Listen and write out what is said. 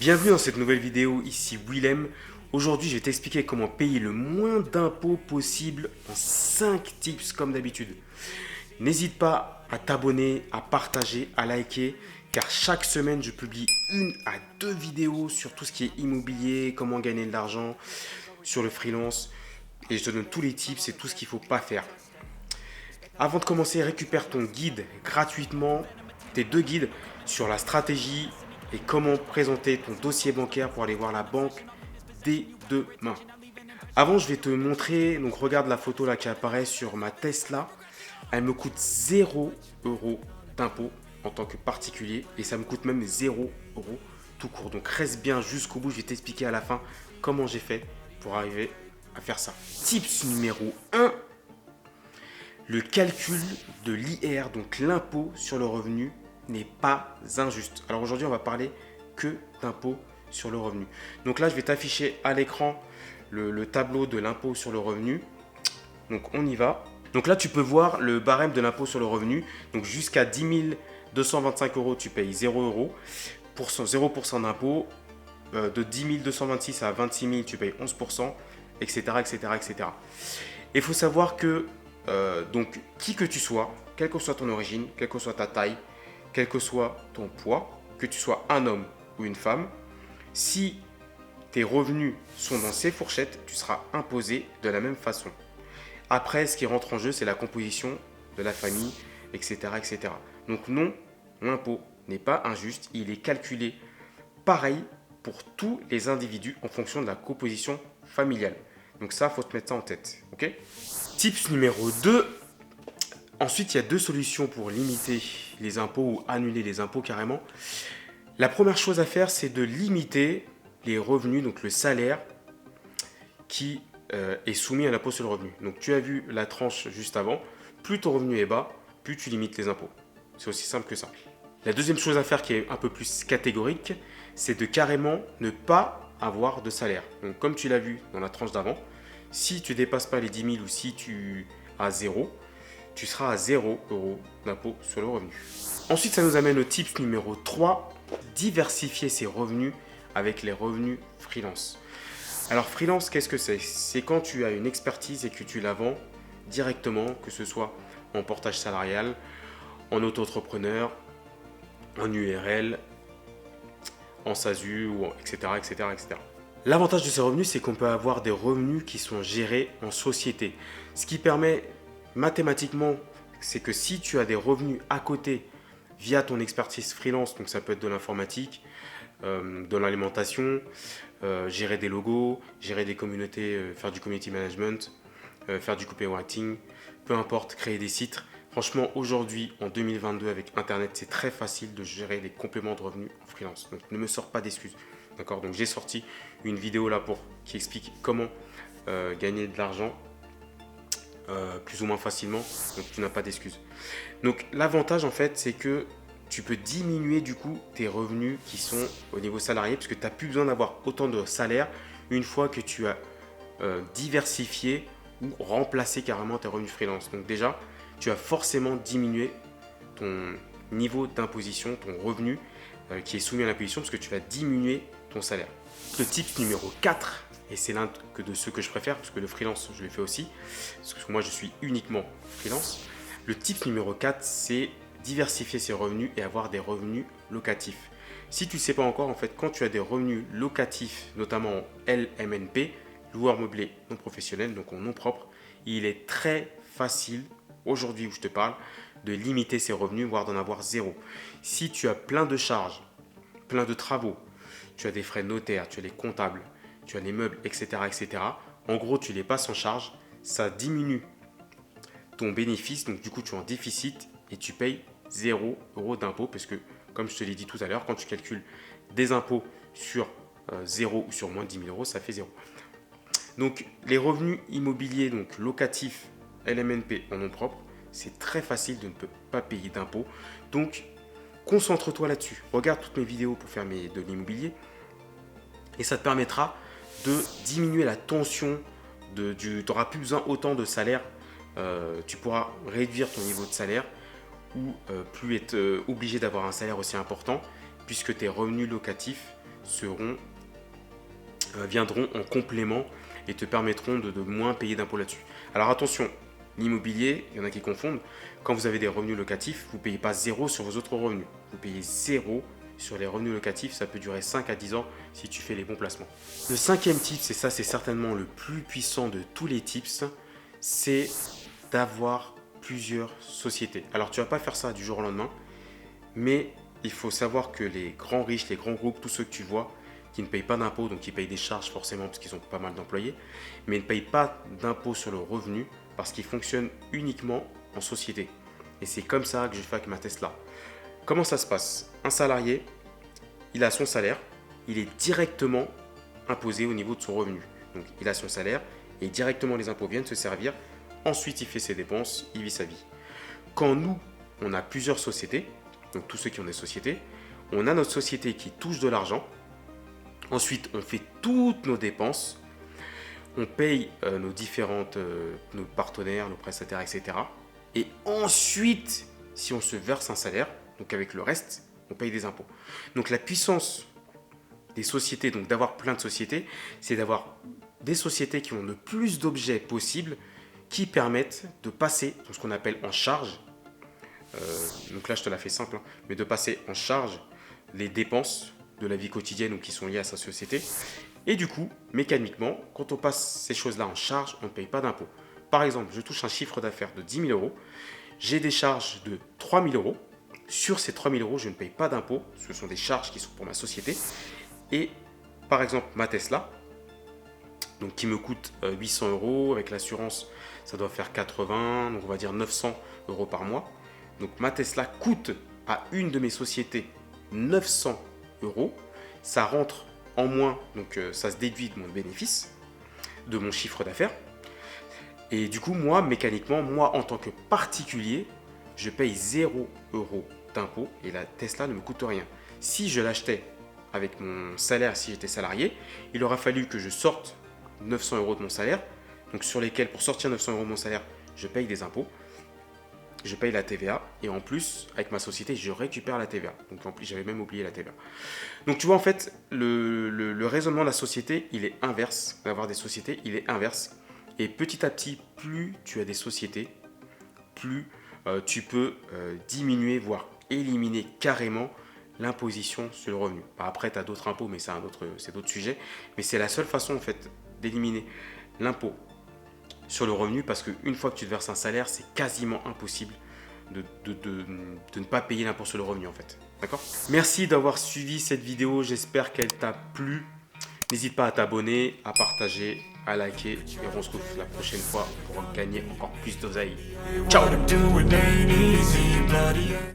Bienvenue dans cette nouvelle vidéo, ici Willem. Aujourd'hui, je vais t'expliquer comment payer le moins d'impôts possible en 5 tips comme d'habitude. N'hésite pas à t'abonner, à partager, à liker, car chaque semaine, je publie 1 à 2 vidéos sur tout ce qui est immobilier, comment gagner de l'argent, sur le freelance. Et je te donne tous les tips et tout ce qu'il ne faut pas faire. Avant de commencer, récupère ton guide gratuitement, tes 2 guides sur la stratégie et comment présenter ton dossier bancaire pour aller voir la banque dès demain. Avant, je vais te montrer, donc regarde la photo là qui apparaît sur ma Tesla. Elle me coûte 0 € d'impôt en tant que particulier et ça me coûte même 0 € tout court. Donc reste bien jusqu'au bout, je vais t'expliquer à la fin comment j'ai fait pour arriver à faire ça. Tips numéro 1, le calcul de l'IR, donc l'impôt sur le revenu, n'est pas injuste. Alors aujourd'hui, on va parler que d'impôt sur le revenu. Donc là, je vais t'afficher à l'écran le tableau de l'impôt sur le revenu. Donc on y va. Donc là, tu peux voir le barème de l'impôt sur le revenu. Donc jusqu'à 10 225 €, tu payes 0 €. 0% d'impôt. De 10 226 à 26 000, tu payes 11%, etc. etc., etc. Il faut savoir que donc, qui que tu sois, quelle que soit ton origine, quelle que soit ta taille, quel que soit ton poids, que tu sois un homme ou une femme, si tes revenus sont dans ces fourchettes, tu seras imposé de la même façon. Après, ce qui rentre en jeu, c'est la composition de la famille, etc. etc. Donc non, l'impôt n'est pas injuste, il est calculé pareil pour tous les individus en fonction de la composition familiale. Donc ça, il faut te mettre ça en tête. Ok ? Tips numéro 2. Ensuite, il y a 2 solutions pour limiter les impôts ou annuler les impôts carrément. La première chose à faire, c'est de limiter les revenus, donc le salaire qui est soumis à l'impôt sur le revenu. Donc tu as vu la tranche juste avant. Plus ton revenu est bas, plus tu limites les impôts. C'est aussi simple que ça. La deuxième chose à faire qui est un peu plus catégorique, c'est de carrément ne pas avoir de salaire. Donc comme tu l'as vu dans la tranche d'avant, si tu ne dépasses pas les 10 000 ou si tu as 0, tu seras à 0 € d'impôt sur le revenu. Ensuite, ça nous amène au tips numéro 3, diversifier ses revenus avec les revenus freelance. Alors freelance, qu'est-ce que c'est ? C'est quand tu as une expertise et que tu la vends directement, que ce soit en portage salarial, en auto-entrepreneur, en URL, en SASU, ou etc., etc., etc. L'avantage de ces revenus, c'est qu'on peut avoir des revenus qui sont gérés en société. Ce qui permet mathématiquement, c'est que si tu as des revenus à côté via ton expertise freelance, donc ça peut être de l'informatique, de l'alimentation, gérer des logos, gérer des communautés, faire du community management, faire du copywriting, peu importe, créer des sites. Franchement, aujourd'hui, en 2022, avec Internet, c'est très facile de gérer les compléments de revenus en freelance. Donc, ne me sors pas d'excuses. D'accord ? Donc, j'ai sorti une vidéo là qui explique comment gagner de l'argent plus ou moins facilement. Donc, tu n'as pas d'excuses. Donc, l'avantage, en fait, c'est que tu peux diminuer du coup tes revenus qui sont au niveau salarié parce que tu n'as plus besoin d'avoir autant de salaire une fois que tu as diversifié ou remplacé carrément tes revenus freelance. Donc, déjà, tu as forcément diminué ton niveau d'imposition, ton revenu qui est soumis à l'imposition parce que tu vas diminuer ton salaire. Le tip numéro 4, et c'est l'un de ceux que je préfère parce que le freelance, je le fais aussi, parce que moi, je suis uniquement freelance. Le tip numéro 4, c'est diversifier ses revenus et avoir des revenus locatifs. Si tu ne sais pas encore, en fait, quand tu as des revenus locatifs, notamment en LMNP, loueur meublé non professionnel, donc en nom propre, il est très facile aujourd'hui où je te parle, de limiter ses revenus, voire d'en avoir 0. Si tu as plein de charges, plein de travaux, tu as des frais notaires, tu as les comptables, tu as les meubles, etc., etc., en gros, tu les passes en charge, ça diminue ton bénéfice, donc du coup, tu es en déficit et tu payes 0 € d'impôt parce que, comme je te l'ai dit tout à l'heure, quand tu calcules des impôts sur 0 ou sur moins de 10 000 €, ça fait 0. Donc, les revenus immobiliers, donc locatifs, LMNP en nom propre, c'est très facile de ne pas payer d'impôts. Donc, concentre-toi là-dessus. Regarde toutes mes vidéos pour faire de l'immobilier et ça te permettra de diminuer la tension. Tu n'auras plus besoin autant de salaire. Tu pourras réduire ton niveau de salaire ou plus être obligé d'avoir un salaire aussi important puisque tes revenus locatifs viendront en complément et te permettront de moins payer d'impôts là-dessus. Alors attention, l'immobilier, il y en a qui confondent. Quand vous avez des revenus locatifs, vous ne payez pas 0 sur vos autres revenus. Vous payez 0 sur les revenus locatifs. Ça peut durer 5 à 10 ans si tu fais les bons placements. Le 5e tips, et ça c'est certainement le plus puissant de tous les tips, c'est d'avoir plusieurs sociétés. Alors tu ne vas pas faire ça du jour au lendemain, mais il faut savoir que les grands riches, les grands groupes, tous ceux que tu vois, qui ne payent pas d'impôts, donc qui payent des charges forcément parce qu'ils ont pas mal d'employés, mais ne payent pas d'impôts sur le revenu parce qu'ils fonctionnent uniquement en société. Et c'est comme ça que j'ai fait avec ma Tesla. Comment ça se passe? Un salarié, il a son salaire, il est directement imposé au niveau de son revenu. Donc il a son salaire et directement les impôts viennent se servir. Ensuite, il fait ses dépenses, il vit sa vie. Quand nous, on a plusieurs sociétés, donc tous ceux qui ont des sociétés, on a notre société qui touche de l'argent. Ensuite, on fait toutes nos dépenses, on paye nos partenaires, nos prestataires, etc. Et ensuite, si on se verse un salaire, donc avec le reste, on paye des impôts. Donc la puissance des sociétés, donc d'avoir plein de sociétés, c'est d'avoir des sociétés qui ont le plus d'objets possible qui permettent de passer ce qu'on appelle en charge. Donc là, je te la fais simple, hein, mais de passer en charge les dépenses de la vie quotidienne ou qui sont liées à sa société. Et du coup, mécaniquement, quand on passe ces choses-là en charge, on ne paye pas d'impôts. Par exemple, je touche un chiffre d'affaires de 10 000 euros, j'ai des charges de 3 000 euros. Sur ces 3 000 euros, je ne paye pas d'impôts. Ce sont des charges qui sont pour ma société. Et par exemple, ma Tesla, donc qui me coûte 800 euros, avec l'assurance, ça doit faire 80, donc on va dire 900 euros par mois. Donc ma Tesla coûte à une de mes sociétés 900 euros. Ça rentre en moins, donc ça se déduit de mon bénéfice, de mon chiffre d'affaires. Et du coup, moi, mécaniquement, moi en tant que particulier, je paye 0 euros d'impôt et la Tesla ne me coûte rien. Si je l'achetais avec mon salaire, si j'étais salarié, il aura fallu que je sorte 900 euros de mon salaire, donc sur lesquels, pour sortir 900 euros de mon salaire, je paye des impôts, je paye la TVA, et en plus, avec ma société, je récupère la TVA. Donc en plus, j'avais même oublié la TVA. Donc tu vois, en fait, le raisonnement de la société, il est inverse. D'avoir des sociétés, il est inverse. Et petit à petit, plus tu as des sociétés, plus tu peux diminuer, voire éliminer carrément l'imposition sur le revenu. Après, tu as d'autres impôts, mais c'est d'autres sujets. Mais c'est la seule façon, en fait, d'éliminer l'impôt sur le revenu, parce qu'une fois que tu te verses un salaire, c'est quasiment impossible de ne pas payer l'impôt sur le revenu, en fait. D'accord? Merci d'avoir suivi cette vidéo. J'espère qu'elle t'a plu. N'hésite pas à t'abonner, à partager, à liker. Et on se retrouve la prochaine fois pour gagner encore plus d'oseille. Ciao!